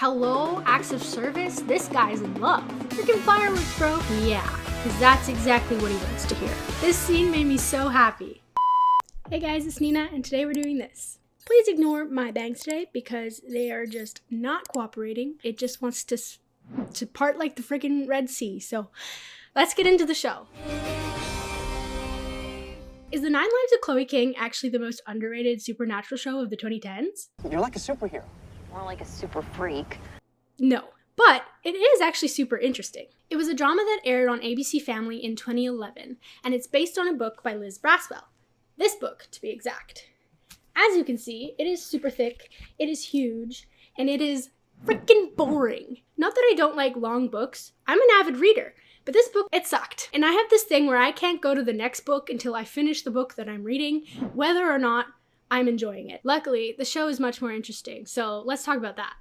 Hello, acts of service? This guy's in love. Freaking fireworks, bro. Yeah, because that's exactly what he wants to hear. This scene made me so happy. Hey guys, it's Nina, and today we're doing this. Please ignore my bangs today because they are just not cooperating. It just wants to part like the freaking Red Sea. So let's get into the show. Is The 9 Lives of Chloe King actually the most underrated supernatural show of the 2010s? You're like a superhero. More like a super freak. No, but it is actually super interesting. It was a drama that aired on ABC Family in 2011, and it's based on a book by Liz Braswell. This book, to be exact. As you can see, it is super thick, it is huge, and it is freaking boring. Not that I don't like long books, I'm an avid reader, but this book, it sucked. And I have this thing where I can't go to the next book until I finish the book that I'm reading, whether or not I'm enjoying it. Luckily, the show is much more interesting, so let's talk about that.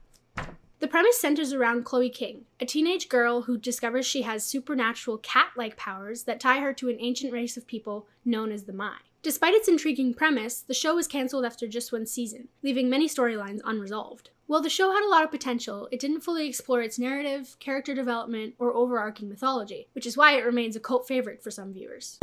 The premise centers around Chloe King, a teenage girl who discovers she has supernatural cat-like powers that tie her to an ancient race of people known as the Mai. Despite its intriguing premise, the show was cancelled after just one season, leaving many storylines unresolved. While the show had a lot of potential, it didn't fully explore its narrative, character development, or overarching mythology, which is why it remains a cult favorite for some viewers.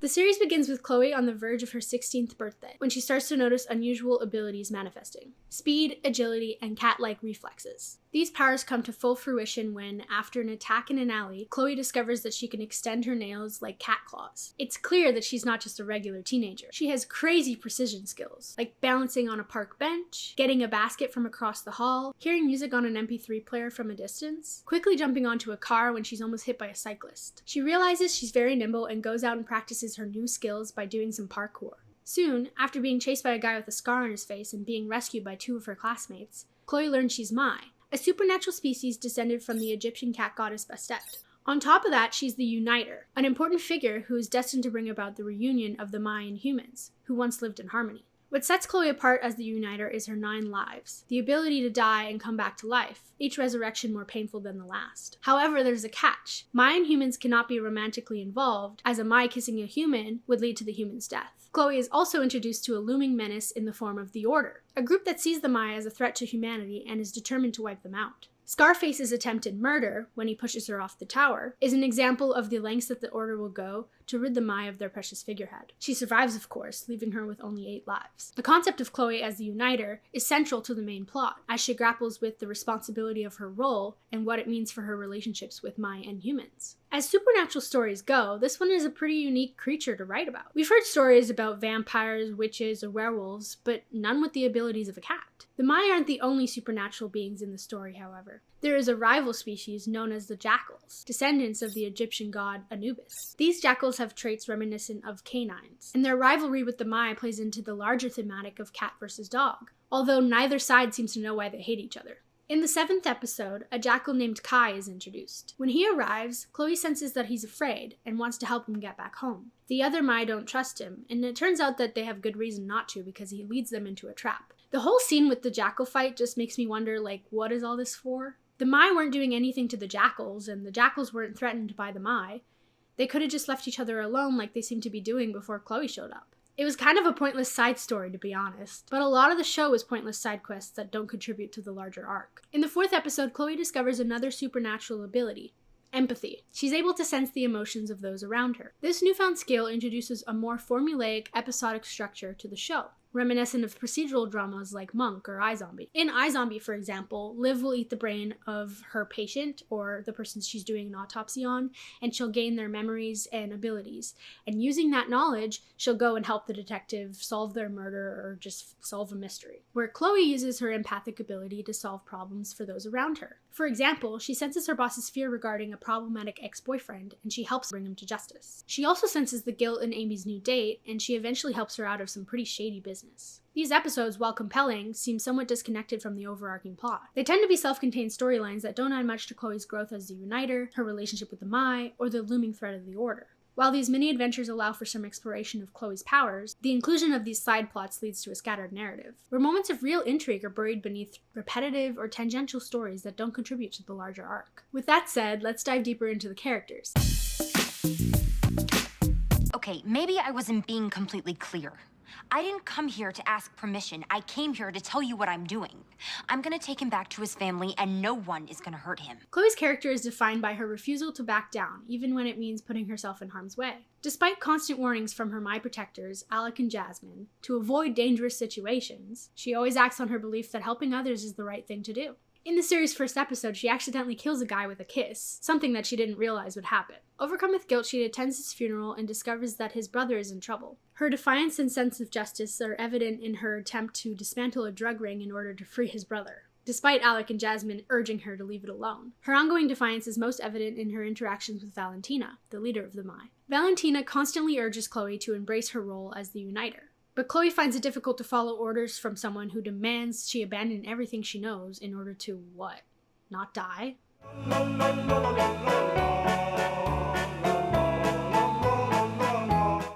The series begins with Chloe on the verge of her 16th birthday, when she starts to notice unusual abilities manifesting: speed, agility, and cat-like reflexes. These powers come to full fruition when, after an attack in an alley, Chloe discovers that she can extend her nails like cat claws. It's clear that she's not just a regular teenager. She has crazy precision skills, like balancing on a park bench, getting a basket from across the hall, hearing music on an MP3 player from a distance, quickly jumping onto a car when she's almost hit by a cyclist. She realizes she's very nimble and goes out and practices her new skills by doing some parkour. Soon, after being chased by a guy with a scar on his face and being rescued by 2 of her classmates, Chloe learns she's Mai, a supernatural species descended from the Egyptian cat goddess Bastet. On top of that, she's the Uniter, an important figure who is destined to bring about the reunion of the Mai and humans, who once lived in harmony. What sets Chloe apart as the Uniter is her 9 lives, the ability to die and come back to life, each resurrection more painful than the last. However, there's a catch. Mai and humans cannot be romantically involved, as a Mai kissing a human would lead to the human's death. Chloe is also introduced to a looming menace in the form of the Order, a group that sees the Mai as a threat to humanity and is determined to wipe them out. Scarface's attempted murder, when he pushes her off the tower, is an example of the lengths that the Order will go to rid the Mai of their precious figurehead. She survives, of course, leaving her with only 8 lives. The concept of Chloe as the Uniter is central to the main plot, as she grapples with the responsibility of her role and what it means for her relationships with Mai and humans. As supernatural stories go, this one is a pretty unique creature to write about. We've heard stories about vampires, witches, or werewolves, but none with the abilities of a cat. The Mai aren't the only supernatural beings in the story, however. There is a rival species known as the jackals, descendants of the Egyptian god Anubis. These jackals have traits reminiscent of canines, and their rivalry with the Mai plays into the larger thematic of cat versus dog, although neither side seems to know why they hate each other. In the 7th episode, a jackal named Kai is introduced. When he arrives, Chloe senses that he's afraid and wants to help him get back home. The other Mai don't trust him, and it turns out that they have good reason not to because he leads them into a trap. The whole scene with the jackal fight just makes me wonder, what is all this for? The Mai weren't doing anything to the jackals, and the jackals weren't threatened by the Mai. They could have just left each other alone like they seemed to be doing before Chloe showed up. It was kind of a pointless side story, to be honest, but a lot of the show is pointless side quests that don't contribute to the larger arc. In the 4th episode, Chloe discovers another supernatural ability: empathy. She's able to sense the emotions of those around her. This newfound skill introduces a more formulaic, episodic structure to the show, reminiscent of procedural dramas like Monk or iZombie. In iZombie, for example, Liv will eat the brain of her patient, or the person she's doing an autopsy on, and she'll gain their memories and abilities. And using that knowledge, she'll go and help the detective solve their murder or just solve a mystery. Where Chloe uses her empathic ability to solve problems for those around her. For example, she senses her boss's fear regarding a problematic ex-boyfriend, and she helps bring him to justice. She also senses the guilt in Amy's new date, and she eventually helps her out of some pretty shady business. These episodes, while compelling, seem somewhat disconnected from the overarching plot. They tend to be self-contained storylines that don't add much to Chloe's growth as the Uniter, her relationship with the Mai, or the looming threat of the Order. While these mini-adventures allow for some exploration of Chloe's powers, the inclusion of these side plots leads to a scattered narrative, where moments of real intrigue are buried beneath repetitive or tangential stories that don't contribute to the larger arc. With that said, let's dive deeper into the characters. Okay, maybe I wasn't being completely clear. I didn't come here to ask permission. I came here to tell you what I'm doing. I'm gonna take him back to his family, and no one is gonna hurt him. Chloe's character is defined by her refusal to back down, even when it means putting herself in harm's way. Despite constant warnings from her My Protectors, Alek and Jasmine, to avoid dangerous situations, she always acts on her belief that helping others is the right thing to do. In the series' first episode, she accidentally kills a guy with a kiss, something that she didn't realize would happen. Overcome with guilt, she attends his funeral and discovers that his brother is in trouble. Her defiance and sense of justice are evident in her attempt to dismantle a drug ring in order to free his brother, despite Alek and Jasmine urging her to leave it alone. Her ongoing defiance is most evident in her interactions with Valentina, the leader of the My. Valentina constantly urges Chloe to embrace her role as the uniter. But Chloe finds it difficult to follow orders from someone who demands she abandon everything she knows in order to, what? Not die?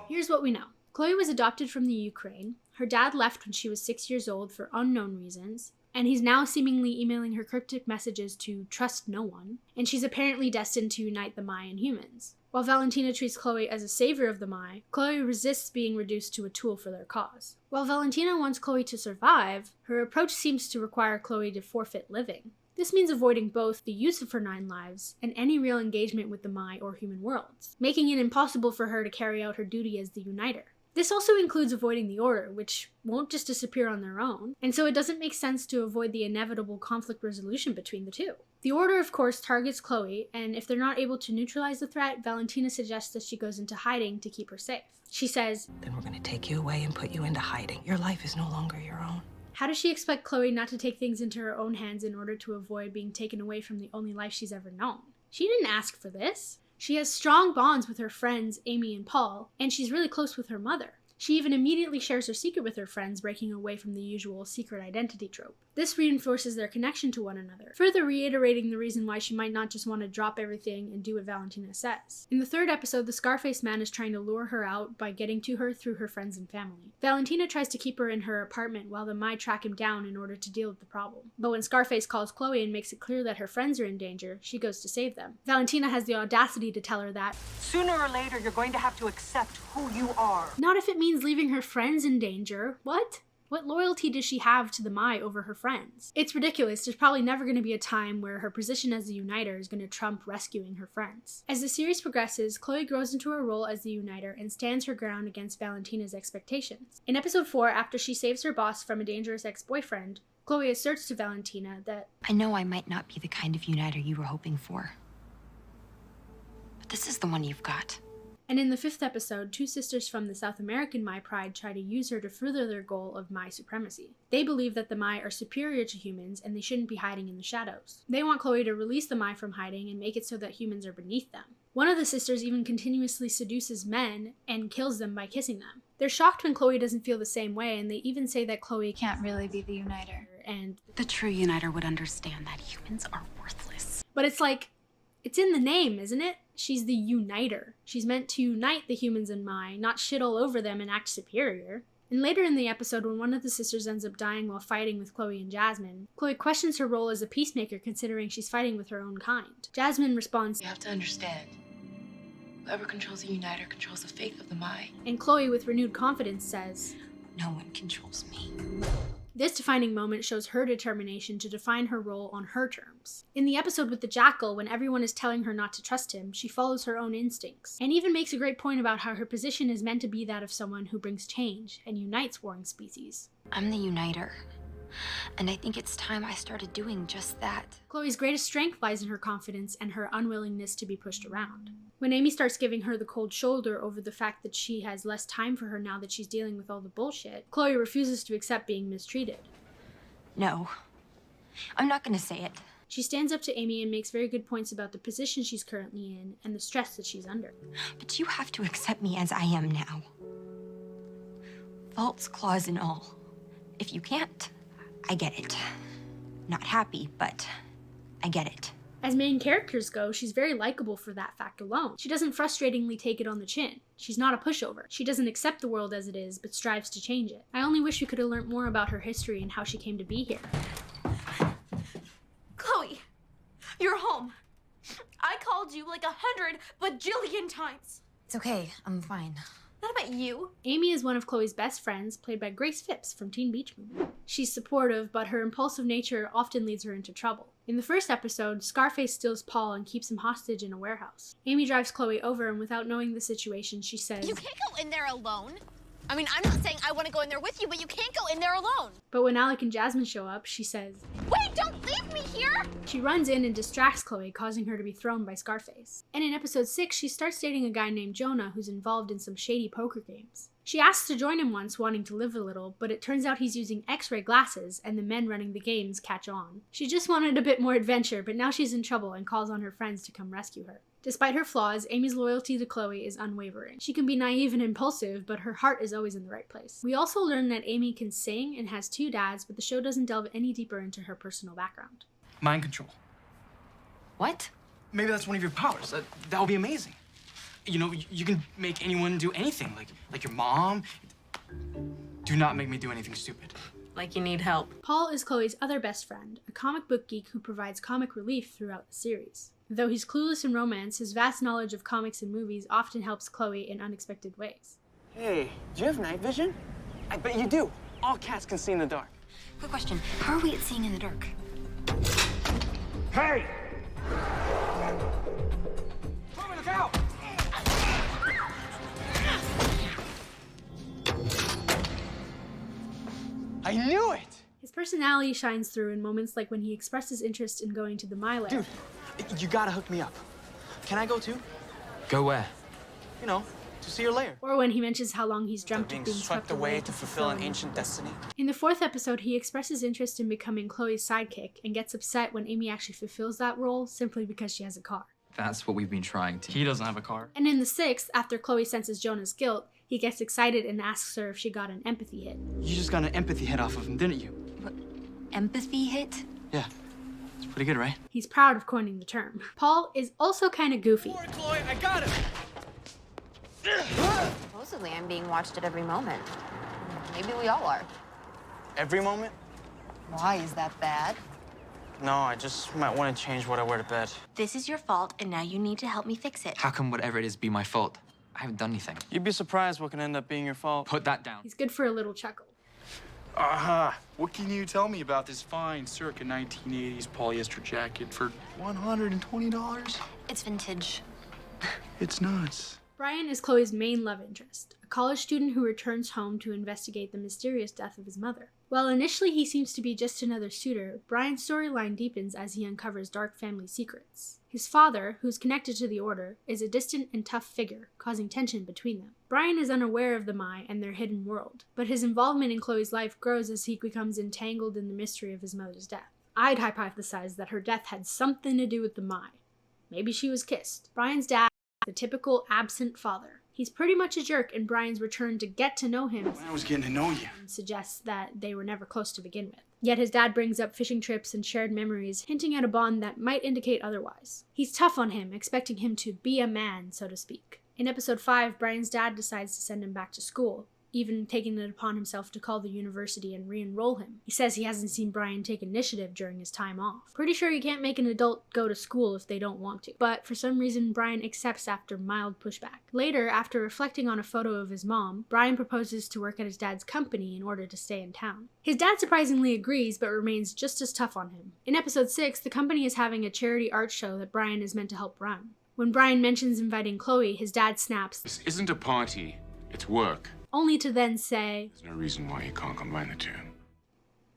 Here's what we know. Chloe was adopted from the Ukraine. Her dad left when she was 6 years old for unknown reasons, and he's now seemingly emailing her cryptic messages to trust no one, and she's apparently destined to unite the My and humans. While Valentina treats Chloe as a savior of the My, Chloe resists being reduced to a tool for their cause. While Valentina wants Chloe to survive, her approach seems to require Chloe to forfeit living. This means avoiding both the use of her 9 lives and any real engagement with the My or human worlds, making it impossible for her to carry out her duty as the uniter. This also includes avoiding the Order, which won't just disappear on their own, and so it doesn't make sense to avoid the inevitable conflict resolution between the two. The Order, of course, targets Chloe, and if they're not able to neutralize the threat, Valentina suggests that she goes into hiding to keep her safe. She says, "Then we're gonna take you away and put you into hiding. Your life is no longer your own." How does she expect Chloe not to take things into her own hands in order to avoid being taken away from the only life she's ever known? She didn't ask for this. She has strong bonds with her friends, Amy and Paul, and she's really close with her mother. She even immediately shares her secret with her friends, breaking away from the usual secret identity trope. This reinforces their connection to one another, further reiterating the reason why she might not just want to drop everything and do what Valentina says. In the 3rd episode, the Scarface man is trying to lure her out by getting to her through her friends and family. Valentina tries to keep her in her apartment while the My track him down in order to deal with the problem. But when Scarface calls Chloe and makes it clear that her friends are in danger, she goes to save them. Valentina has the audacity to tell her that, Sooner or later, you're going to have to accept who you are. not if it means leaving her friends in danger. What? What loyalty does she have to the My over her friends? It's ridiculous. There's probably never going to be a time where her position as the uniter is going to trump rescuing her friends. As the series progresses, Chloe grows into her role as the uniter and stands her ground against Valentina's expectations. In episode 4, after she saves her boss from a dangerous ex-boyfriend, Chloe asserts to Valentina that, I know I might not be the kind of uniter you were hoping for, but this is the one you've got. and in the 5th episode, 2 sisters from the South American My Pride try to use her to further their goal of My supremacy. They believe that the My are superior to humans and they shouldn't be hiding in the shadows. They want Chloe to release the My from hiding and make it so that humans are beneath them. One of the sisters even continuously seduces men and kills them by kissing them. They're shocked when Chloe doesn't feel the same way, and they even say that Chloe Can't really be the uniter. and The true uniter would understand that humans are worthless. but it's like, it's in the name, isn't it? She's the uniter. She's meant to unite the humans and My, not shit all over them and act superior. And later in the episode, when one of the sisters ends up dying while fighting with Chloe and Jasmine, Chloe questions her role as a peacemaker considering she's fighting with her own kind. Jasmine responds, You have to understand, whoever controls the uniter controls the fate of the My. and Chloe with renewed confidence says, No one controls me. This defining moment shows her determination to define her role on her terms. In the episode with the jackal, when everyone is telling her not to trust him, she follows her own instincts, and even makes a great point about how her position is meant to be that of someone who brings change and unites warring species. I'm the uniter, and I think it's time I started doing just that. Chloe's greatest strength lies in her confidence and her unwillingness to be pushed around. When Amy starts giving her the cold shoulder over the fact that she has less time for her now that she's dealing with all the bullshit, Chloe refuses to accept being mistreated. No, I'm not gonna say it. She stands up to Amy and makes very good points about the position she's currently in and the stress that she's under. But you have to accept me as I am now. Faults, claws, and all. If you can't, I get it. Not happy, but I get it. As main characters go, she's very likable for that fact alone. She doesn't frustratingly take it on the chin. She's not a pushover. She doesn't accept the world as it is, but strives to change it. I only wish we could have learned more about her history and how she came to be here. Chloe, you're home. I called you like 100 bajillion times. It's okay, I'm fine. Not about you. Amy is one of Chloe's best friends, played by Grace Phipps from Teen Beach Movie. She's supportive, but her impulsive nature often leads her into trouble. In the first episode, Scarface steals Paul and keeps him hostage in a warehouse. Amy drives Chloe over, and without knowing the situation, she says, You can't go in there alone. I mean, I'm not saying I want to go in there with you, but you can't go in there alone. But when Alek and Jasmine show up, she says, Wait, don't leave me here! She runs in and distracts Chloe, causing her to be thrown by Scarface. And in episode 6, she starts dating a guy named Jonah who's involved in some shady poker games. She asks to join him once, wanting to live a little, but it turns out he's using X-ray glasses, and the men running the games catch on. She just wanted a bit more adventure, but now she's in trouble and calls on her friends to come rescue her. Despite her flaws, Amy's loyalty to Chloe is unwavering. She can be naive and impulsive, but her heart is always in the right place. We also learn that Amy can sing and has 2 dads, but the show doesn't delve any deeper into her personal background. Mind control. What? Maybe that's one of your powers. That would be amazing. You know, you can make anyone do anything, like your mom. Do not make me do anything stupid. Like you need help. Paul is Chloe's other best friend, a comic book geek who provides comic relief throughout the series. Though he's clueless in romance, his vast knowledge of comics and movies often helps Chloe in unexpected ways. Hey, do you have night vision? I bet you do. All cats can see in the dark. Quick question. How are we at seeing in the dark? Hey! Chloe, look out! I knew it! His personality shines through in moments like when he expresses interest in going to the My Lair. Dude, you gotta hook me up. Can I go too? Go where? You know, to see your lair. Or when he mentions how long he's dreamt Being of being swept away to fulfill an ancient destiny. In the 4th episode, he expresses interest in becoming Chloe's sidekick and gets upset when Amy actually fulfills that role simply because she has a car. That's what we've been trying to. He doesn't have a car. And in the 6th, after Chloe senses Jonah's guilt, he gets excited and asks her if she got an empathy hit. You just got an empathy hit off of him, didn't you? What? Empathy hit? Yeah. It's pretty good, right? He's proud of coining the term. Paul is also kind of goofy. Chloe, I got him! Supposedly, I'm being watched at every moment. Maybe we all are. Every moment? Why is that bad? No, I just might want to change what I wear to bed. This is your fault, and now you need to help me fix it. How can whatever it is be my fault? I haven't done anything. You'd be surprised what can end up being your fault. Put that down. He's good for a little chuckle. Aha! What can you tell me about this fine circa 1980s polyester jacket for $120? It's vintage. It's nuts. Brian is Chloe's main love interest, a college student who returns home to investigate the mysterious death of his mother. While initially he seems to be just another suitor, Brian's storyline deepens as he uncovers dark family secrets. His father, who's connected to the Order, is a distant and tough figure, causing tension between them. Brian is unaware of the Mai and their hidden world, but his involvement in Chloe's life grows as he becomes entangled in the mystery of his mother's death. I'd hypothesize that her death had something to do with the Mai. Maybe she was kissed. Brian's dad is the typical absent father. He's pretty much a jerk, and Brian's return to get to know him When I was getting to know you. suggests that they were never close to begin with. Yet his dad brings up fishing trips and shared memories, hinting at a bond that might indicate otherwise. He's tough on him, expecting him to be a man, so to speak. In episode 5, Brian's dad decides to send him back to school, even taking it upon himself to call the university and re-enroll him. He says he hasn't seen Brian take initiative during his time off. Pretty sure you can't make an adult go to school if they don't want to, but for some reason Brian accepts after mild pushback. Later, after reflecting on a photo of his mom, Brian proposes to work at his dad's company in order to stay in town. His dad surprisingly agrees, but remains just as tough on him. In episode 6, the company is having a charity art show that Brian is meant to help run. When Brian mentions inviting Chloe, his dad snaps, This isn't a party, it's work. only to then say, There's no reason why you can't combine the two.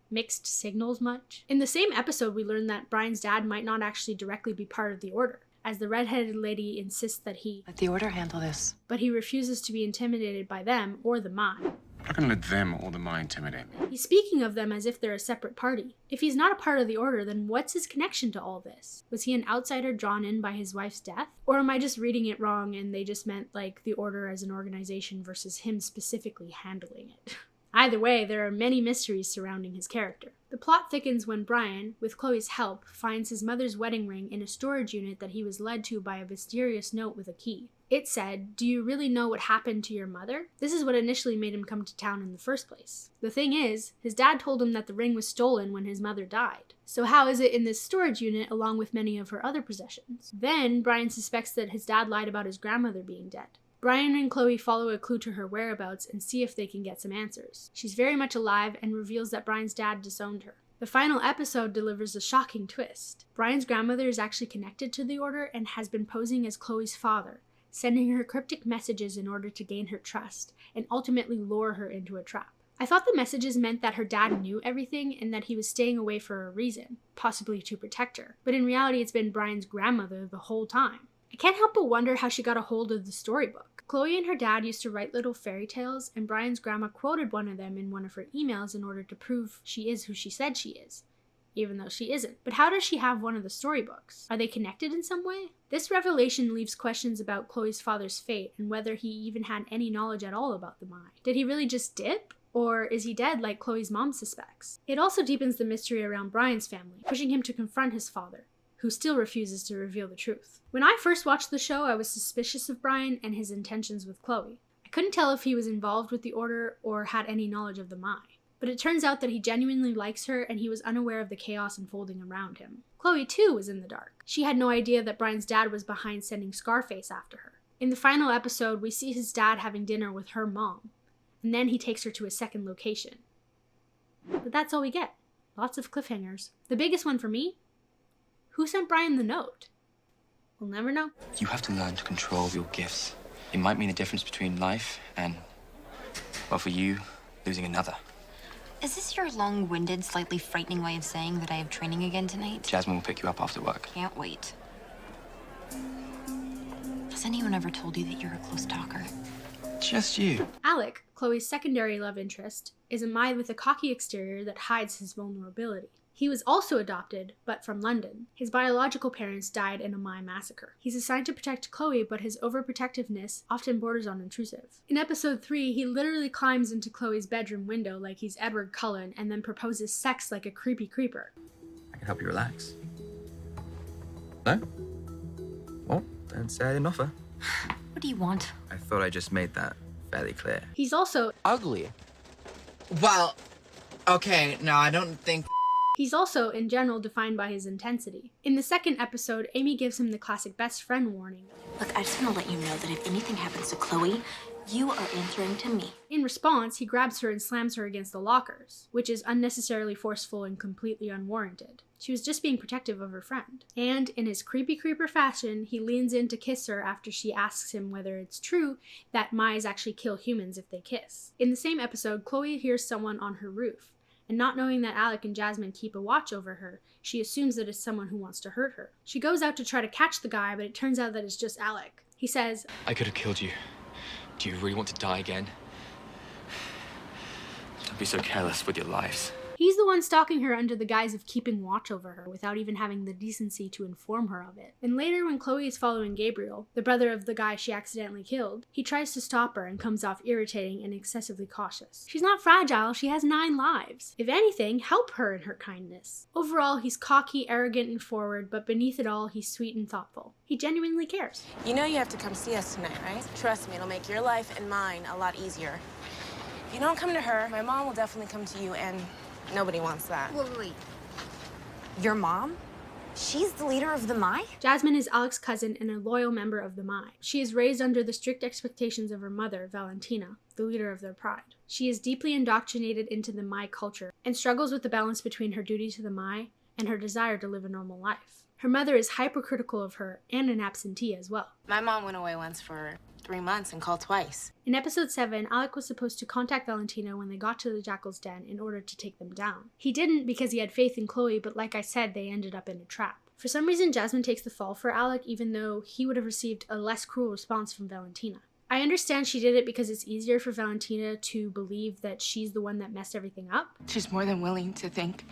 mixed signals much? In the same episode, we learn that Brian's dad might not actually directly be part of the Order, as the redheaded lady insists that he, Let the Order handle this. but he refuses to be intimidated by them or the Mai. I'm not gonna let them or the Mai intimidate me. He's speaking of them as if they're a separate party. If he's not a part of the Order, then what's his connection to all this? Was he an outsider drawn in by his wife's death? Or am I just reading it wrong and they just meant like the Order as an organization versus him specifically handling it? Either way, there are many mysteries surrounding his character. The plot thickens when Brian, with Chloe's help, finds his mother's wedding ring in a storage unit that he was led to by a mysterious note with a key. It said, "Do you really know what happened to your mother?" This is what initially made him come to town in the first place. The thing is, his dad told him that the ring was stolen when his mother died. So how is it in this storage unit along with many of her other possessions? Then, Brian suspects that his dad lied about his grandmother being dead. Brian and Chloe follow a clue to her whereabouts and see if they can get some answers. She's very much alive and reveals that Brian's dad disowned her. The final episode delivers a shocking twist. Brian's grandmother is actually connected to the Order and has been posing as Chloe's father, sending her cryptic messages in order to gain her trust and ultimately lure her into a trap. I thought the messages meant that her dad knew everything and that he was staying away for a reason, possibly to protect her. But in reality, it's been Brian's grandmother the whole time. I can't help but wonder how she got a hold of the storybook. Chloe and her dad used to write little fairy tales, and Brian's grandma quoted one of them in one of her emails in order to prove she is who she said she is, even though she isn't. But how does she have one of the storybooks? Are they connected in some way? This revelation leaves questions about Chloe's father's fate and whether he even had any knowledge at all about the Mai. Did he really just dip? Or is he dead like Chloe's mom suspects? It also deepens the mystery around Brian's family, pushing him to confront his father, who still refuses to reveal the truth. When I first watched the show, I was suspicious of Brian and his intentions with Chloe. I couldn't tell if he was involved with the Order or had any knowledge of the Mai. But it turns out that he genuinely likes her and he was unaware of the chaos unfolding around him. Chloe, too, was in the dark. She had no idea that Brian's dad was behind sending Scarface after her. In the final episode, we see his dad having dinner with her mom, and then he takes her to a second location. But that's all we get. Lots of cliffhangers. The biggest one for me? Who sent Brian the note? We'll never know. You have to learn to control your gifts. It might mean the difference between life and, well, for you, losing another. Is this your long-winded, slightly frightening way of saying that I have training again tonight? Jasmine will pick you up after work. Can't wait. Has anyone ever told you that you're a close talker? Just you. Alek, Chloe's secondary love interest, is a Mai with a cocky exterior that hides his vulnerability. He was also adopted, but from London. His biological parents died in a Mai massacre. He's assigned to protect Chloe, but his overprotectiveness often borders on intrusive. In episode 3, he literally climbs into Chloe's bedroom window like he's Edward Cullen and then proposes sex like a creepy creeper. I can help you relax. No? Well, don't say I didn't offer. What do you want? I thought I just made that fairly clear. He's also Ugly. Well, okay, no, I don't think... He's also, in general, defined by his intensity. In the second episode, Amy gives him the classic best friend warning. Look, I just want to let you know that if anything happens to Chloe, you are answering to me. In response, he grabs her and slams her against the lockers, which is unnecessarily forceful and completely unwarranted. She was just being protective of her friend. And, in his creepy creeper fashion, he leans in to kiss her after she asks him whether it's true that Mais actually kill humans if they kiss. In the same episode, Chloe hears someone on her roof. And not knowing that Alek and Jasmine keep a watch over her, she assumes that it's someone who wants to hurt her. She goes out to try to catch the guy, but it turns out that it's just Alek. He says, I could have killed you. Do you really want to die again? Don't be so careless with your lives. He's the one stalking her under the guise of keeping watch over her without even having the decency to inform her of it. And later, when Chloe is following Gabriel, the brother of the guy she accidentally killed, he tries to stop her and comes off irritating and excessively cautious. She's not fragile, she has 9 lives. If anything, help her in her kindness. Overall, he's cocky, arrogant, and forward, but beneath it all, he's sweet and thoughtful. He genuinely cares. You know you have to come see us tonight, right? Trust me, it'll make your life and mine a lot easier. If you don't come to her, my mom will definitely come to you, and nobody wants that. Wait. Your mom? She's the leader of the Mai? Jasmine is Alek's cousin and a loyal member of the Mai. She is raised under the strict expectations of her mother, Valentina, the leader of their pride. She is deeply indoctrinated into the Mai culture and struggles with the balance between her duty to the Mai and her desire to live a normal life. Her mother is hypercritical of her and an absentee as well. My mom went away once for 3 months and called twice. In episode 7, Alek was supposed to contact Valentina when they got to the Jackal's den in order to take them down. He didn't because he had faith in Chloe, but like I said, they ended up in a trap. For some reason, Jasmine takes the fall for Alek, even though he would have received a less cruel response from Valentina. I understand she did it because it's easier for Valentina to believe that she's the one that messed everything up. She's more than willing to think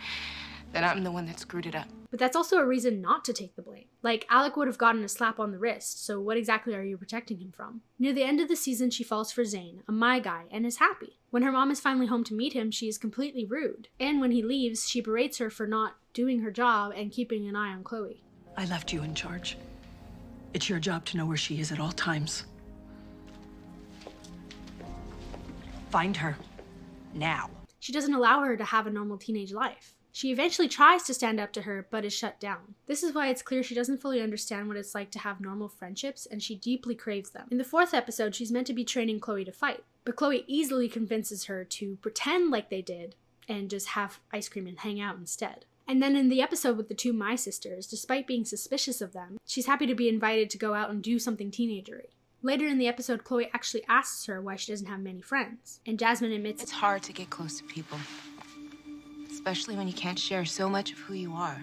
that I'm the one that screwed it up. But that's also a reason not to take the blame. Like, Alek would have gotten a slap on the wrist, so what exactly are you protecting him from? Near the end of the season, she falls for Zane, a Mai guy, and is happy. When her mom is finally home to meet him, she is completely rude. And when he leaves, she berates her for not doing her job and keeping an eye on Chloe. I left you in charge. It's your job to know where she is at all times. Find her. Now. She doesn't allow her to have a normal teenage life. She eventually tries to stand up to her, but is shut down. This is why it's clear she doesn't fully understand what it's like to have normal friendships, and she deeply craves them. In the 4th episode, she's meant to be training Chloe to fight, but Chloe easily convinces her to pretend like they did and just have ice cream and hang out instead. And then in the episode with the 2 My sisters, despite being suspicious of them, she's happy to be invited to go out and do something teenagery. Later in the episode, Chloe actually asks her why she doesn't have many friends, and Jasmine admits it's hard to get close to people, especially when you can't share so much of who you are.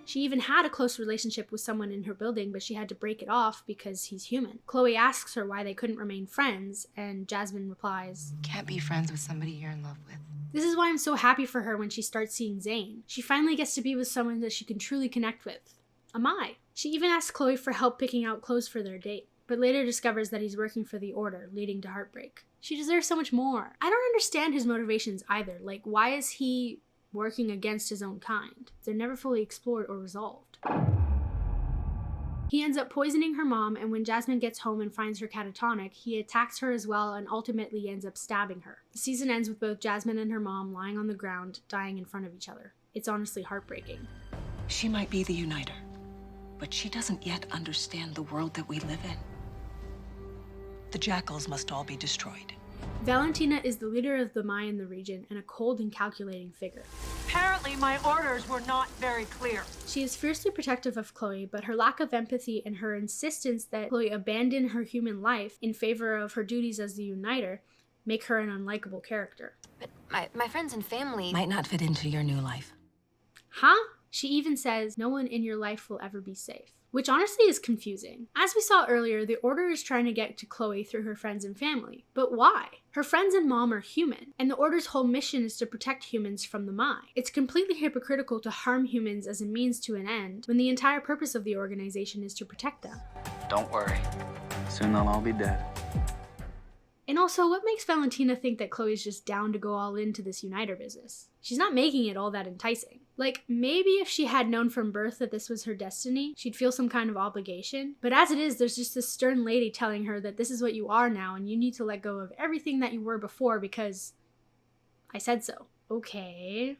She even had a close relationship with someone in her building, but she had to break it off because he's human. Chloe asks her why they couldn't remain friends, and Jasmine replies, "Can't be friends with somebody you're in love with." This is why I'm so happy for her when she starts seeing Zane. She finally gets to be with someone that she can truly connect with. Amai. She even asks Chloe for help picking out clothes for their date, but later discovers that he's working for the Order, leading to heartbreak. She deserves so much more. I don't understand his motivations either. Like, why is he working against his own kind? They're never fully explored or resolved. He ends up poisoning her mom, and when Jasmine gets home and finds her catatonic, he attacks her as well and ultimately ends up stabbing her. The season ends with both Jasmine and her mom lying on the ground, dying in front of each other. It's honestly heartbreaking. She might be the uniter, but she doesn't yet understand the world that we live in. The jackals must all be destroyed. Valentina is the leader of the Mai in the region and a cold and calculating figure. Apparently my orders were not very clear. She is fiercely protective of Chloe, but her lack of empathy and her insistence that Chloe abandon her human life in favor of her duties as the uniter make her an unlikable character. But my friends and family might not fit into your new life. Huh? She even says, "No one in your life will ever be safe." Which honestly is confusing. As we saw earlier, the Order is trying to get to Chloe through her friends and family. But why? Her friends and mom are human, and the Order's whole mission is to protect humans from the Mai. It's completely hypocritical to harm humans as a means to an end, when the entire purpose of the organization is to protect them. Don't worry. Soon they'll all be dead. And also, what makes Valentina think that Chloe's just down to go all into this uniter business? She's not making it all that enticing. Like, maybe if she had known from birth that this was her destiny, she'd feel some kind of obligation. But as it is, there's just this stern lady telling her that this is what you are now and you need to let go of everything that you were before because I said so. Okay,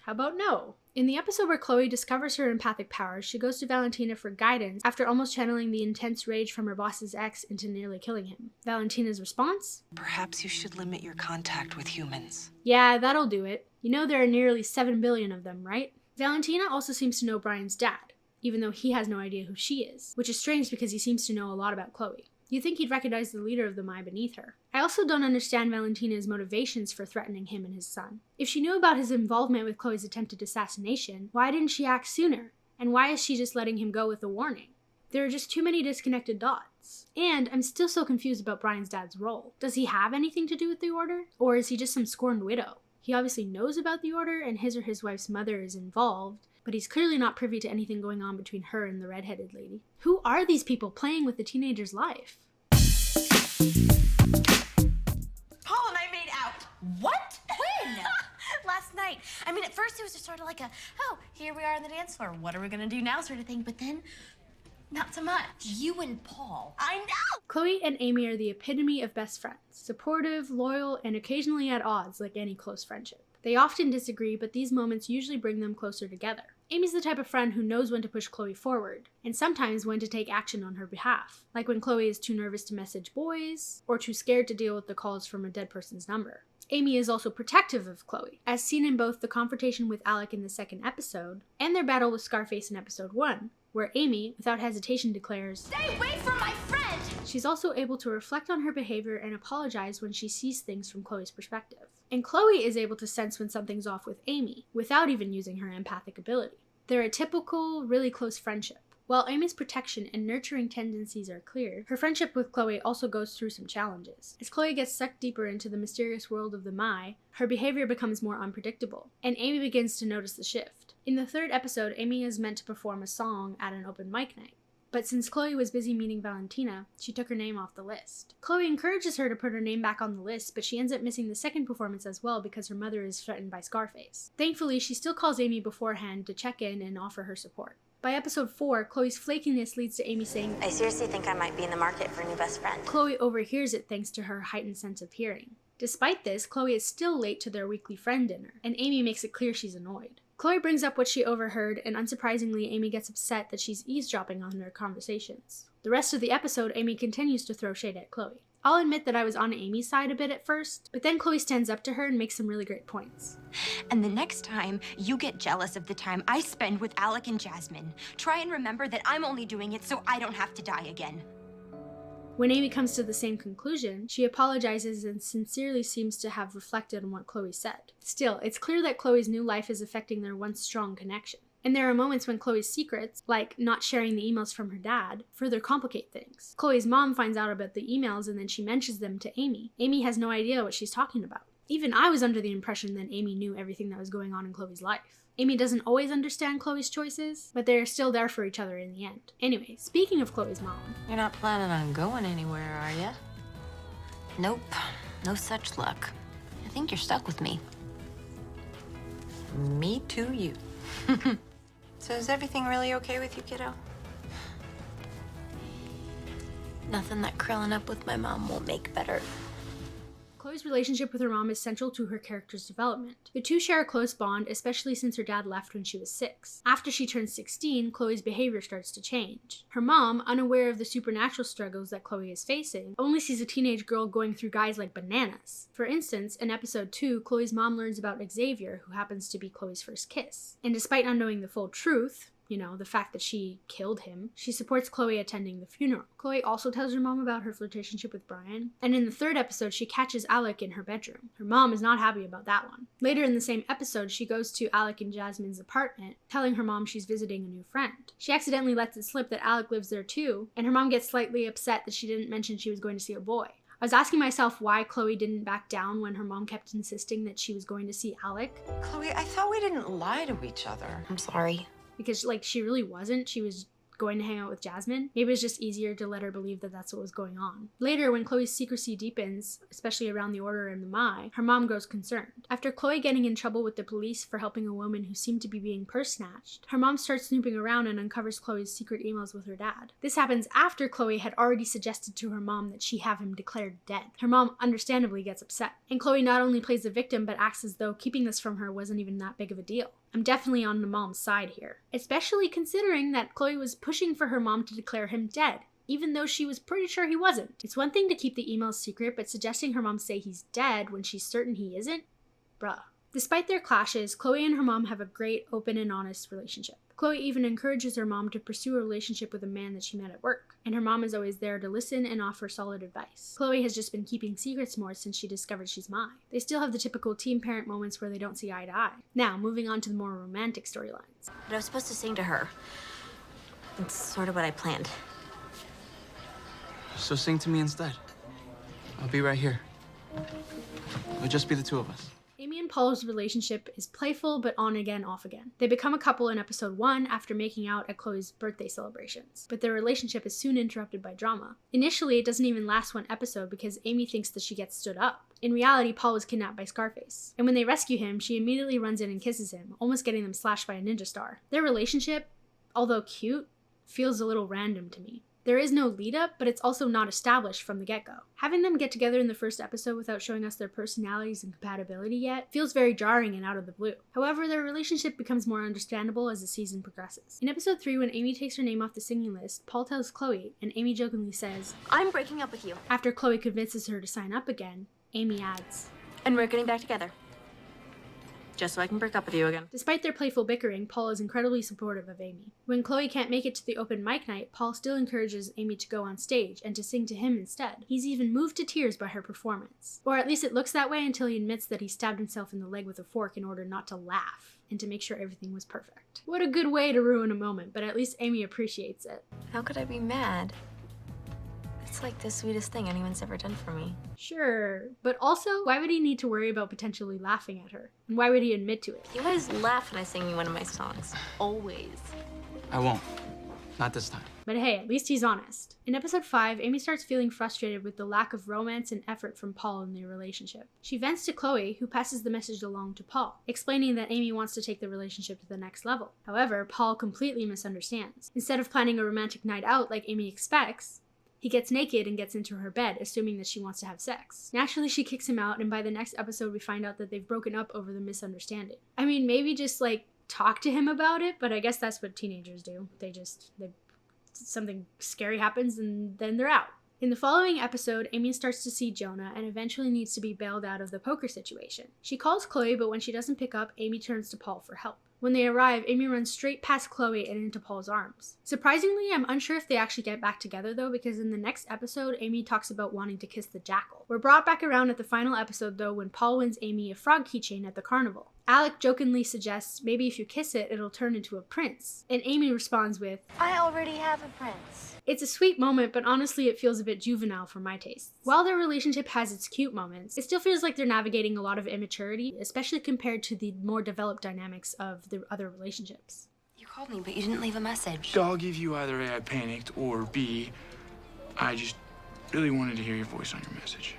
how about no? In the episode where Chloe discovers her empathic powers, she goes to Valentina for guidance after almost channeling the intense rage from her boss's ex into nearly killing him. Valentina's response? Perhaps you should limit your contact with humans. Yeah, that'll do it. You know there are nearly 7 billion of them, right? Valentina also seems to know Brian's dad, even though he has no idea who she is, which is strange because he seems to know a lot about Chloe. You'd think he'd recognize the leader of the Mai beneath her. I also don't understand Valentina's motivations for threatening him and his son. If she knew about his involvement with Chloe's attempted assassination, why didn't she act sooner? And why is she just letting him go with a warning? There are just too many disconnected dots. And I'm still so confused about Brian's dad's role. Does he have anything to do with the Order? Or is he just some scorned widow? He obviously knows about the Order and his or his wife's mother is involved, but he's clearly not privy to anything going on between her and the redheaded lady. Who are these people playing with the teenager's life? Paul and I made out. What? When? Last night. I mean, at first it was just sort of like a, oh, here we are on the dance floor. What are we gonna do now sort of thing. But then, not so much. You and Paul. I know! Chloe and Amy are the epitome of best friends. Supportive, loyal, and occasionally at odds like any close friendship. They often disagree, but these moments usually bring them closer together. Amy's the type of friend who knows when to push Chloe forward, and sometimes when to take action on her behalf, like when Chloe is too nervous to message boys, or too scared to deal with the calls from a dead person's number. Amy is also protective of Chloe, as seen in both the confrontation with Alek in the 2nd episode, and their battle with Scarface in episode 1, where Amy, without hesitation, declares, "Stay away from my friend!" She's also able to reflect on her behavior and apologize when she sees things from Chloe's perspective. And Chloe is able to sense when something's off with Amy, without even using her empathic ability. They're a typical, really close friendship. While Amy's protection and nurturing tendencies are clear, her friendship with Chloe also goes through some challenges. As Chloe gets sucked deeper into the mysterious world of the Mai, her behavior becomes more unpredictable, and Amy begins to notice the shift. In the 3rd episode, Amy is meant to perform a song at an open mic night. But since Chloe was busy meeting Valentina, she took her name off the list. Chloe encourages her to put her name back on the list, but she ends up missing the 2nd performance as well because her mother is threatened by Scarface. Thankfully, she still calls Amy beforehand to check in and offer her support. By episode 4, Chloe's flakiness leads to Amy saying, I seriously think I might be in the market for a new best friend. Chloe overhears it thanks to her heightened sense of hearing. Despite this, Chloe is still late to their weekly friend dinner, and Amy makes it clear she's annoyed. Chloe brings up what she overheard, and unsurprisingly, Amy gets upset that she's eavesdropping on their conversations. The rest of the episode, Amy continues to throw shade at Chloe. I'll admit that I was on Amy's side a bit at first, but then Chloe stands up to her and makes some really great points. And the next time you get jealous of the time I spend with Alek and Jasmine, try and remember that I'm only doing it so I don't have to die again. When Amy comes to the same conclusion, she apologizes and sincerely seems to have reflected on what Chloe said. Still, it's clear that Chloe's new life is affecting their once strong connection. And there are moments when Chloe's secrets, like not sharing the emails from her dad, further complicate things. Chloe's mom finds out about the emails and then she mentions them to Amy. Amy has no idea what she's talking about. Even I was under the impression that Amy knew everything that was going on in Chloe's life. Amy doesn't always understand Chloe's choices, but they're still there for each other in the end. Anyway, speaking of Chloe's mom... You're not planning on going anywhere, are you? Nope, no such luck. I think you're stuck with me. Me too, you. So is everything really okay with you, kiddo? Nothing that curling up with my mom won't make better. Chloe's relationship with her mom is central to her character's development. The two share a close bond, especially since her dad left when she was 6. After she turns 16, Chloe's behavior starts to change. Her mom, unaware of the supernatural struggles that Chloe is facing, only sees a teenage girl going through guys like bananas. For instance, in episode 2, Chloe's mom learns about Xavier, who happens to be Chloe's first kiss. And despite not knowing the full truth, the fact that she killed him, she supports Chloe attending the funeral. Chloe also tells her mom about her flirtationship with Brian. And in the 3rd episode, she catches Alek in her bedroom. Her mom is not happy about that one. Later in the same episode, she goes to Alek and Jasmine's apartment, telling her mom she's visiting a new friend. She accidentally lets it slip that Alek lives there too, and her mom gets slightly upset that she didn't mention she was going to see a boy. I was asking myself why Chloe didn't back down when her mom kept insisting that she was going to see Alek. Chloe, I thought we didn't lie to each other. I'm sorry. Because, she really wasn't. She was going to hang out with Jasmine. Maybe it was just easier to let her believe that that's what was going on. Later, when Chloe's secrecy deepens, especially around the Order and the Mai, her mom grows concerned. After Chloe getting in trouble with the police for helping a woman who seemed to be being purse snatched, her mom starts snooping around and uncovers Chloe's secret emails with her dad. This happens after Chloe had already suggested to her mom that she have him declared dead. Her mom understandably gets upset. And Chloe not only plays the victim, but acts as though keeping this from her wasn't even that big of a deal. I'm definitely on the mom's side here, especially considering that Chloe was pushing for her mom to declare him dead, even though she was pretty sure he wasn't. It's one thing to keep the emails secret, but suggesting her mom say he's dead when she's certain he isn't? Bruh. Despite their clashes, Chloe and her mom have a great, open and honest relationship. Chloe even encourages her mom to pursue a relationship with a man that she met at work, and her mom is always there to listen and offer solid advice. Chloe has just been keeping secrets more since she discovered she's Mai. They still have the typical teen-parent moments where they don't see eye to eye. Now, moving on to the more romantic storylines. But I was supposed to sing to her. It's sort of what I planned. So sing to me instead. I'll be right here. It'll just be the two of us. Amy and Paul's relationship is playful but on again, off again. They become a couple in episode 1 after making out at Chloe's birthday celebrations, but their relationship is soon interrupted by drama. Initially, it doesn't even last one episode because Amy thinks that she gets stood up. In reality, Paul was kidnapped by Scarface, and when they rescue him, she immediately runs in and kisses him, almost getting them slashed by a ninja star. Their relationship, although cute, feels a little random to me. There is no lead up, but it's also not established from the get-go. Having them get together in the first episode without showing us their personalities and compatibility yet feels very jarring and out of the blue. However, their relationship becomes more understandable as the season progresses. In episode 3, when Amy takes her name off the singing list, Paul tells Chloe, and Amy jokingly says, "I'm breaking up with you." After Chloe convinces her to sign up again, Amy adds, "And we're getting back together. Just so I can break up with you again." Despite their playful bickering, Paul is incredibly supportive of Amy. When Chloe can't make it to the open mic night, Paul still encourages Amy to go on stage and to sing to him instead. He's even moved to tears by her performance. Or at least it looks that way until he admits that he stabbed himself in the leg with a fork in order not to laugh and to make sure everything was perfect. What a good way to ruin a moment, but at least Amy appreciates it. How could I be mad? It's like the sweetest thing anyone's ever done for me. Sure, but also, why would he need to worry about potentially laughing at her? And why would he admit to it? You always laugh when I sing you one of my songs. Always. I won't. Not this time. But hey, at least he's honest. In episode 5, Amy starts feeling frustrated with the lack of romance and effort from Paul in their relationship. She vents to Chloe, who passes the message along to Paul, explaining that Amy wants to take the relationship to the next level. However, Paul completely misunderstands. Instead of planning a romantic night out like Amy expects, he gets naked and gets into her bed, assuming that she wants to have sex. Naturally, she kicks him out, and by the next episode, we find out that they've broken up over the misunderstanding. I mean, maybe just, talk to him about it, but I guess that's what teenagers do. Something scary happens and then they're out. In the following episode, Amy starts to see Jonah and eventually needs to be bailed out of the poker situation. She calls Chloe, but when she doesn't pick up, Amy turns to Paul for help. When they arrive, Amy runs straight past Chloe and into Paul's arms. Surprisingly, I'm unsure if they actually get back together though, because in the next episode, Amy talks about wanting to kiss the jackal. We're brought back around at the final episode though when Paul wins Amy a frog keychain at the carnival. Alek jokingly suggests maybe if you kiss it, it'll turn into a prince. And Amy responds with, I already have a prince. It's a sweet moment, but honestly it feels a bit juvenile for my taste. While their relationship has its cute moments, it still feels like they're navigating a lot of immaturity, especially compared to the more developed dynamics of the other relationships. You called me, but you didn't leave a message. I'll give you either A, I panicked, or B, I just really wanted to hear your voice on your message.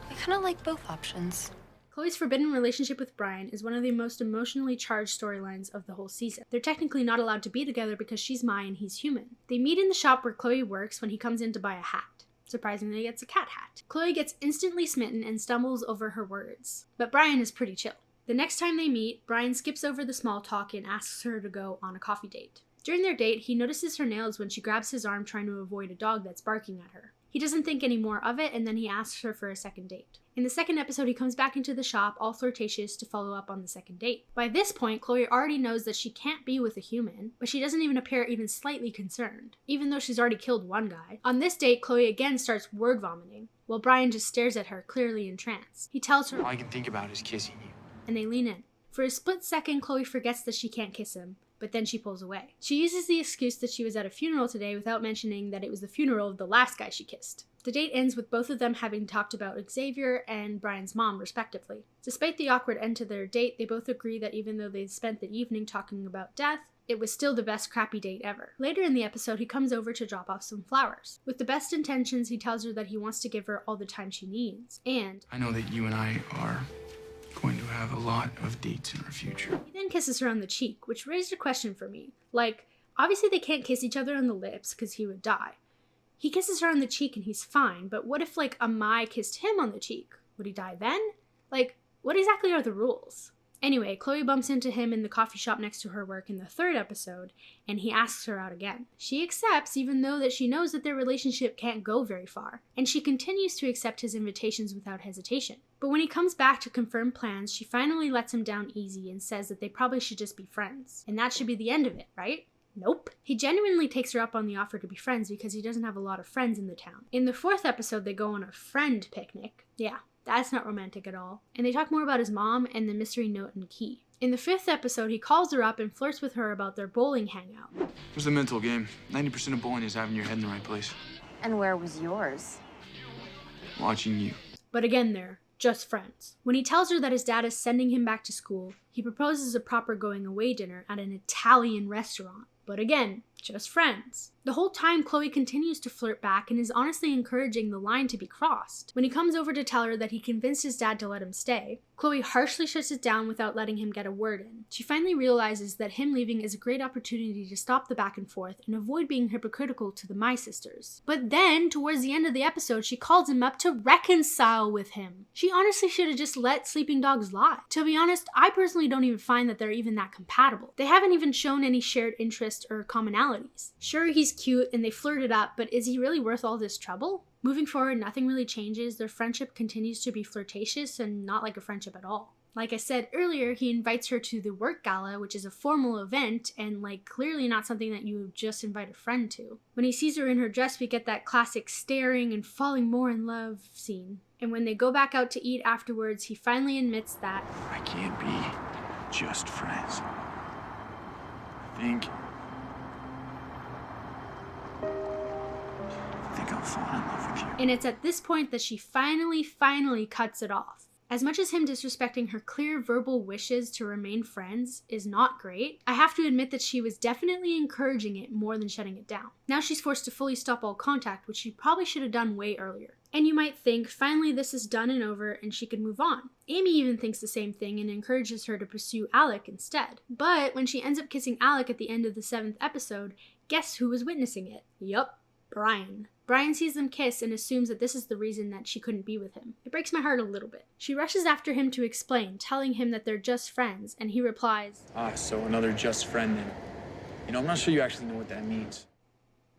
I kind of like both options. Chloe's forbidden relationship with Brian is one of the most emotionally charged storylines of the whole season. They're technically not allowed to be together because she's Mai and he's human. They meet in the shop where Chloe works when he comes in to buy a hat. Surprisingly, he gets a cat hat. Chloe gets instantly smitten and stumbles over her words. But Brian is pretty chill. The next time they meet, Brian skips over the small talk and asks her to go on a coffee date. During their date, he notices her nails when she grabs his arm trying to avoid a dog that's barking at her. He doesn't think any more of it, and then he asks her for a second date. In the second episode, he comes back into the shop, all flirtatious, to follow up on the second date. By this point, Chloe already knows that she can't be with a human, but she doesn't even appear even slightly concerned, even though she's already killed one guy. On this date, Chloe again starts word vomiting, while Brian just stares at her, clearly entranced. He tells her, All I can think about is kissing you. And they lean in. For a split second, Chloe forgets that she can't kiss him, but then she pulls away. She uses the excuse that she was at a funeral today without mentioning that it was the funeral of the last guy she kissed. The date ends with both of them having talked about Xavier and Brian's mom, respectively. Despite the awkward end to their date, they both agree that even though they spent the evening talking about death, it was still the best crappy date ever. Later in the episode, he comes over to drop off some flowers. With the best intentions, he tells her that he wants to give her all the time she needs, and I know that you and I are going to have a lot of dates in our future. He then kisses her on the cheek, which raised a question for me. Like, obviously they can't kiss each other on the lips because he would die. He kisses her on the cheek and he's fine, but what if, like, a Mai kissed him on the cheek? Would he die then? Like, what exactly are the rules? Anyway, Chloe bumps into him in the coffee shop next to her work in the third episode, and he asks her out again. She accepts, even though that she knows that their relationship can't go very far, and she continues to accept his invitations without hesitation. But when he comes back to confirm plans, she finally lets him down easy and says that they probably should just be friends. And that should be the end of it, right? Nope. He genuinely takes her up on the offer to be friends because he doesn't have a lot of friends in the town. In the fourth episode, they go on a friend picnic. Yeah, that's not romantic at all. And they talk more about his mom and the mystery note and key. In the fifth episode, he calls her up and flirts with her about their bowling hangout. It was a mental game. 90% of bowling is having your head in the right place. And where was yours? Watching you. But again, they're just friends. When he tells her that his dad is sending him back to school, he proposes a proper going away dinner at an Italian restaurant. But again, just friends. The whole time, Chloe continues to flirt back and is honestly encouraging the line to be crossed. When he comes over to tell her that he convinced his dad to let him stay, Chloe harshly shuts it down without letting him get a word in. She finally realizes that him leaving is a great opportunity to stop the back and forth and avoid being hypocritical to the Mai sisters. But then, towards the end of the episode, she calls him up to reconcile with him. She honestly should have just let sleeping dogs lie. To be honest, I personally don't even find that they're even that compatible. They haven't even shown any shared interest or commonalities. Sure, he's cute and they flirt it up, but is he really worth all this trouble? Moving forward, nothing really changes. Their friendship continues to be flirtatious and not like a friendship at all. Like I said earlier, he invites her to the work gala, which is a formal event and like clearly not something that you would just invite a friend to. When he sees her in her dress, we get that classic staring and falling more in love scene. And when they go back out to eat afterwards, he finally admits that I can't be just friends. I think I'll fall in love with you. And it's at this point that she finally cuts it off. As much as him disrespecting her clear verbal wishes to remain friends is not great, I have to admit that she was definitely encouraging it more than shutting it down. Now she's forced to fully stop all contact, which she probably should have done way earlier. And you might think, finally this is done and over and she could move on. Amy even thinks the same thing and encourages her to pursue Alek instead. But when she ends up kissing Alek at the end of the 7th episode, guess who was witnessing it? Yup, Brian. Brian sees them kiss and assumes that this is the reason that she couldn't be with him. It breaks my heart a little bit. She rushes after him to explain, telling him that they're just friends, and he replies, So another just friend then. You know, I'm not sure you actually know what that means.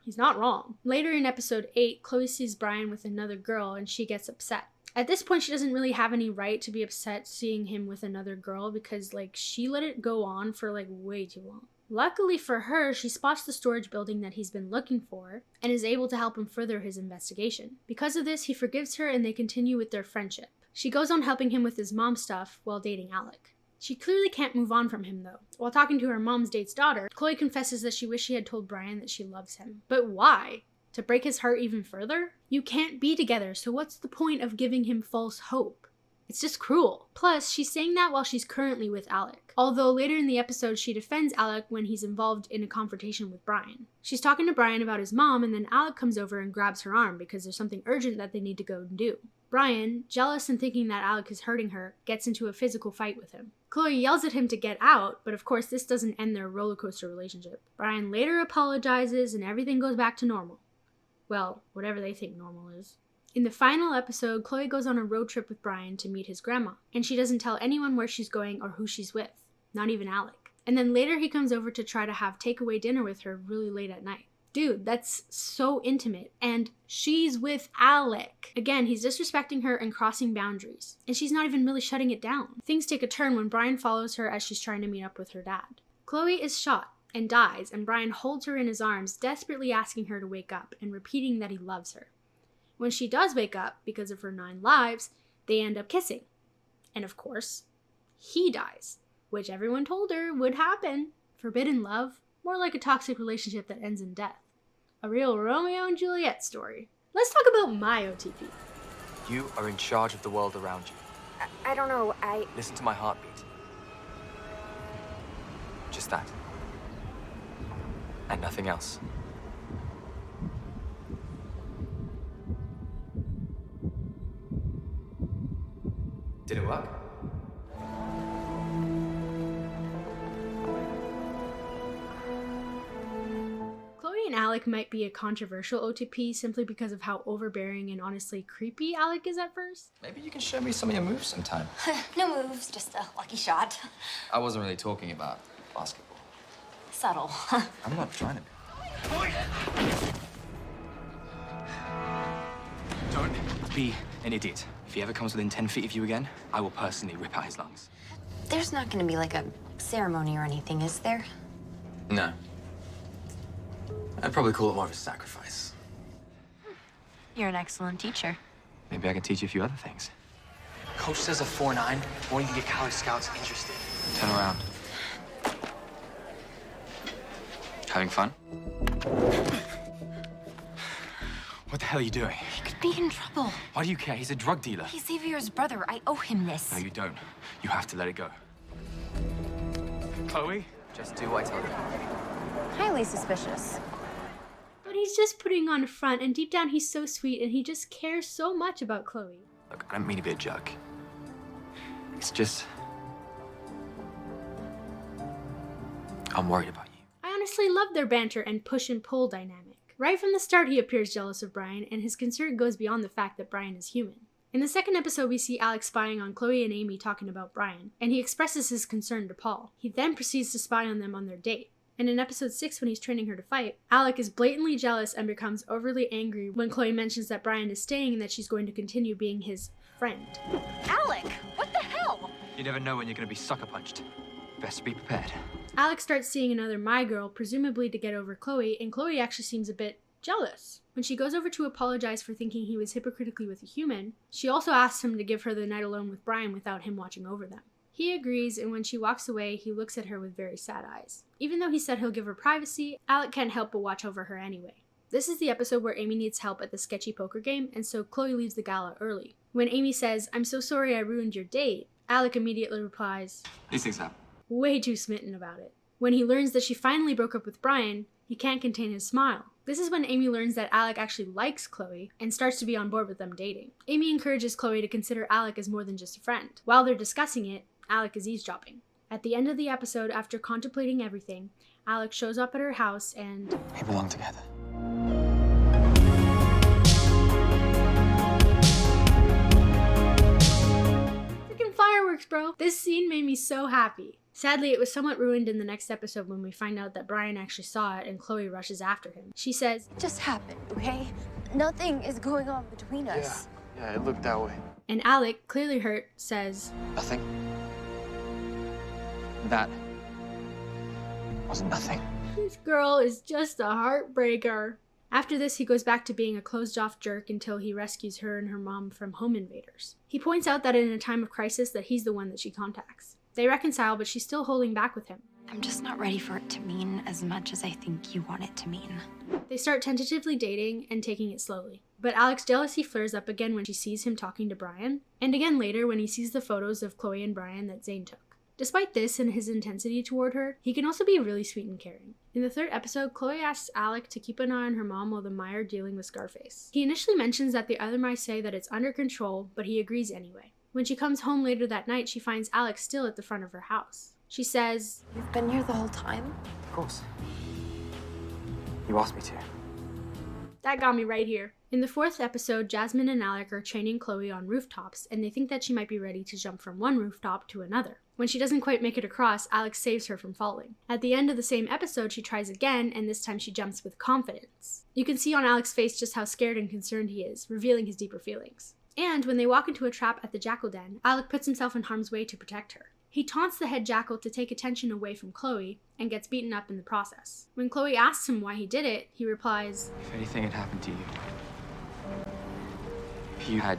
He's not wrong. Later in episode 8, Chloe sees Brian with another girl and she gets upset. At this point, she doesn't really have any right to be upset seeing him with another girl because, she let it go on for, way too long. Luckily for her, she spots the storage building that he's been looking for and is able to help him further his investigation. Because of this, he forgives her and they continue with their friendship. She goes on helping him with his mom stuff while dating Alek. She clearly can't move on from him, though. While talking to her mom's date's daughter, Chloe confesses that she wished she had told Brian that she loves him. But why? To break his heart even further? You can't be together, so what's the point of giving him false hope? It's just cruel. Plus, she's saying that while she's currently with Alek. Although later in the episode, she defends Alek when he's involved in a confrontation with Brian. She's talking to Brian about his mom, and then Alek comes over and grabs her arm because there's something urgent that they need to go and do. Brian, jealous and thinking that Alek is hurting her, gets into a physical fight with him. Chloe yells at him to get out, but of course this doesn't end their roller coaster relationship. Brian later apologizes and everything goes back to normal. Well, whatever they think normal is. In the final episode, Chloe goes on a road trip with Brian to meet his grandma, and she doesn't tell anyone where she's going or who she's with, not even Alek. And then later he comes over to try to have takeaway dinner with her really late at night. Dude, that's so intimate, and she's with Alek. Again, he's disrespecting her and crossing boundaries, and she's not even really shutting it down. Things take a turn when Brian follows her as she's trying to meet up with her dad. Chloe is shot and dies, and Brian holds her in his arms, desperately asking her to wake up and repeating that he loves her. When she does wake up, because of her 9 lives, they end up kissing. And of course, he dies, which everyone told her would happen. Forbidden love, more like a toxic relationship that ends in death. A real Romeo and Juliet story. Let's talk about my OTP. You are in charge of the world around you. I don't know, Listen to my heartbeat. Just that. And nothing else. Did it work? Chloe and Alek might be a controversial OTP simply because of how overbearing and honestly creepy Alek is at first. Maybe you can show me some of your moves sometime. No moves, just a lucky shot. I wasn't really talking about basketball. Subtle. I'm not trying to be. Don't be an idiot. If he ever comes within 10 feet of you again, I will personally rip out his lungs. There's not gonna be like a ceremony or anything, is there? No. I'd probably call it more of a sacrifice. You're an excellent teacher. Maybe I can teach you a few other things. Coach says a 4-9 won't even get college scouts interested. Turn around. Having fun? What the hell are you doing? He could be in trouble. Why do you care? He's a drug dealer. He's Xavier's brother. I owe him this. No, you don't. You have to let it go. Chloe, just do what I tell you. Highly suspicious. But he's just putting on a front, and deep down he's so sweet and he just cares so much about Chloe. Look, I don't mean to be a jerk. It's just... I'm worried about you. I honestly love their banter and push and pull dynamic. Right from the start, he appears jealous of Brian, and his concern goes beyond the fact that Brian is human. In the second episode, we see Alek spying on Chloe and Amy talking about Brian, and he expresses his concern to Paul. He then proceeds to spy on them on their date. And in episode 6, when he's training her to fight, Alek is blatantly jealous and becomes overly angry when Chloe mentions that Brian is staying and that she's going to continue being his friend. Alek, what the hell? You never know when you're going to be sucker punched. Best be prepared. Alek starts seeing another My Girl, presumably to get over Chloe, and Chloe actually seems a bit jealous. When she goes over to apologize for thinking he was hypocritically with a human, she also asks him to give her the night alone with Brian without him watching over them. He agrees, and when she walks away, he looks at her with very sad eyes. Even though he said he'll give her privacy, Alek can't help but watch over her anyway. This is the episode where Amy needs help at the sketchy poker game, and so Chloe leaves the gala early. When Amy says, "I'm so sorry I ruined your date," Alek immediately replies, These things happen. way too smitten about it. When he learns that she finally broke up with Brian, he can't contain his smile. This is when Amy learns that Alek actually likes Chloe and starts to be on board with them dating. Amy encourages Chloe to consider Alek as more than just a friend. While they're discussing it, Alek is eavesdropping. At the end of the episode, after contemplating everything, Alek shows up at her house and... We belong together. fireworks, bro. This scene made me so happy. Sadly, it was somewhat ruined in the next episode when we find out that Brian actually saw it and Chloe rushes after him. She says, "It just happened, okay? Nothing is going on between us." Yeah, it looked that way. And Alek, clearly hurt, says, Nothing. That wasn't nothing. "This girl is just a heartbreaker." After this, he goes back to being a closed-off jerk until he rescues her and her mom from home invaders. He points out that in a time of crisis that he's the one that she contacts. They reconcile, but she's still holding back with him. I'm just not ready for it to mean as much as I think you want it to mean. They start tentatively dating and taking it slowly. But Alek's jealousy flares up again when she sees him talking to Brian, and again later when he sees the photos of Chloe and Brian that Zane took. Despite this and his intensity toward her, he can also be really sweet and caring. In the third episode, Chloe asks Alek to keep an eye on her mom while the Mai are dealing with Scarface. He initially mentions that the other Mai say that it's under control, but he agrees anyway. When she comes home later that night, she finds Alek still at the front of her house. She says, "You've been here the whole time?" Of course. You asked me to. That got me right here. In the fourth episode, Jasmine and Alek are training Chloe on rooftops, and they think that she might be ready to jump from one rooftop to another. When she doesn't quite make it across, Alek saves her from falling. At the end of the same episode, she tries again, and this time she jumps with confidence. You can see on Alek's face just how scared and concerned he is, revealing his deeper feelings. And when they walk into a trap at the jackal den, Alek puts himself in harm's way to protect her. He taunts the head jackal to take attention away from Chloe, and gets beaten up in the process. When Chloe asks him why he did it, he replies, If anything had happened to you, if you had...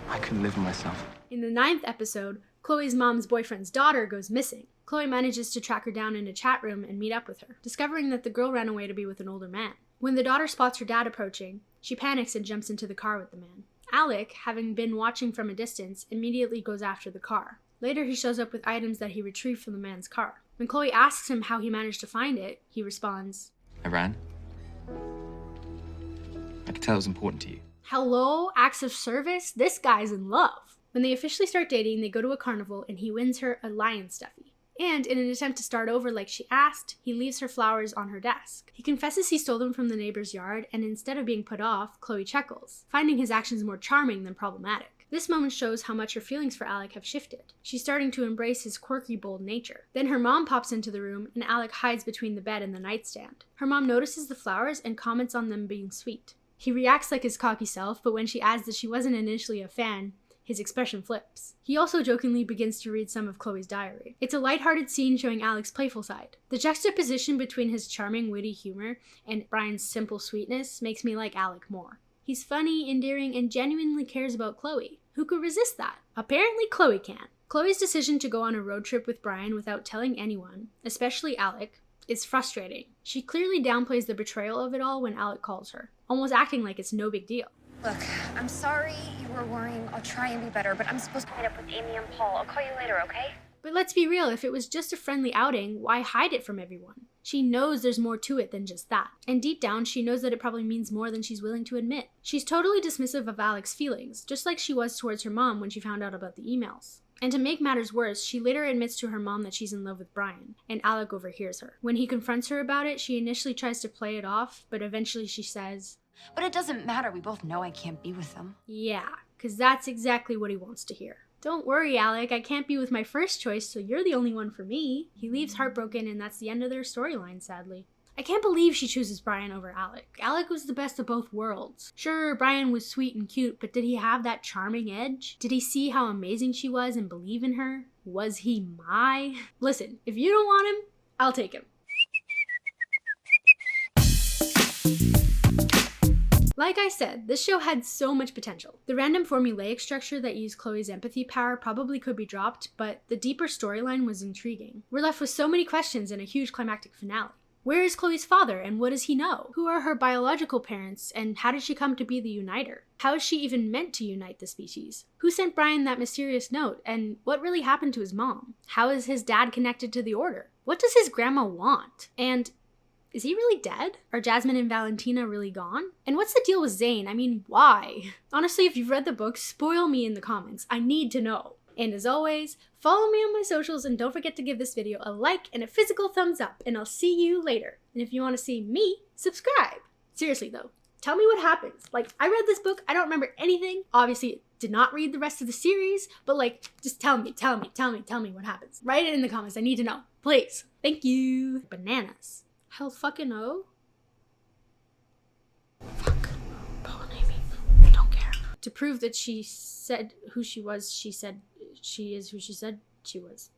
I couldn't live with myself. In the 9th episode, Chloe's mom's boyfriend's daughter goes missing. Chloe manages to track her down in a chat room and meet up with her, discovering that the girl ran away to be with an older man. When the daughter spots her dad approaching, she panics and jumps into the car with the man. Alek, having been watching from a distance, immediately goes after the car. Later, he shows up with items that he retrieved from the man's car. When Chloe asks him how he managed to find it, he responds, I ran. I could tell it was important to you. Hello, acts of service? This guy's in love. When they officially start dating, they go to a carnival and he wins her a lion stuffy. And in an attempt to start over like she asked, he leaves her flowers on her desk. He confesses he stole them from the neighbor's yard, and instead of being put off, Chloe chuckles, finding his actions more charming than problematic. This moment shows how much her feelings for Alek have shifted. She's starting to embrace his quirky, bold nature. Then her mom pops into the room, and Alek hides between the bed and the nightstand. Her mom notices the flowers and comments on them being sweet. He reacts like his cocky self, but when she adds that she wasn't initially a fan, his expression flips. He also jokingly begins to read some of Chloe's diary. It's a lighthearted scene showing Alek's playful side. The juxtaposition between his charming, witty humor and Brian's simple sweetness makes me like Alek more. He's funny, endearing, and genuinely cares about Chloe. Who could resist that? Apparently Chloe can. Chloe's decision to go on a road trip with Brian without telling anyone, especially Alek, is frustrating. She clearly downplays the betrayal of it all when Alek calls her, almost acting like it's no big deal. Look, I'm sorry you were worrying. I'll try and be better, but I'm supposed to meet up with Amy and Paul. I'll call you later, okay? But let's be real, if it was just a friendly outing, why hide it from everyone? She knows there's more to it than just that. And deep down, she knows that it probably means more than she's willing to admit. She's totally dismissive of Alek's feelings, just like she was towards her mom when she found out about the emails. And to make matters worse, she later admits to her mom that she's in love with Brian, and Alek overhears her. When he confronts her about it, she initially tries to play it off, but eventually she says, But it doesn't matter, we both know I can't be with them. Yeah, because that's exactly what he wants to hear. Don't worry, Alek, I can't be with my first choice, so you're the only one for me. He leaves heartbroken, and that's the end of their storyline, sadly. I can't believe she chooses Brian over Alek. Alek was the best of both worlds. Sure, Brian was sweet and cute, but did he have that charming edge? Did he see how amazing she was and believe in her? Was he my? Listen, if you don't want him, I'll take him. Like I said, this show had so much potential. The random formulaic structure that used Chloe's empathy power probably could be dropped, but the deeper storyline was intriguing. We're left with so many questions and a huge climactic finale. Where is Chloe's father, and what does he know? Who are her biological parents, and how did she come to be the uniter? How is she even meant to unite the species? Who sent Brian that mysterious note, and what really happened to his mom? How is his dad connected to the Order? What does his grandma want? And is he really dead? Are Jasmine and Valentina really gone? And what's the deal with Zane? I mean, why? Honestly, if you've read the book, spoil me in the comments. I need to know. And as always, follow me on my socials and don't forget to give this video a like and a physical thumbs up, and I'll see you later. And if you want to see me, subscribe. Seriously though, tell me what happens. Like, I read this book, I don't remember anything. Obviously, it did not read the rest of the series, but like, just tell me what happens. Write it in the comments. I need to know, please. Thank you. Bananas. Hell fucking no. Fuck. Paul and Amy. I don't care. To prove that she said who she was, she said she is who she said she was.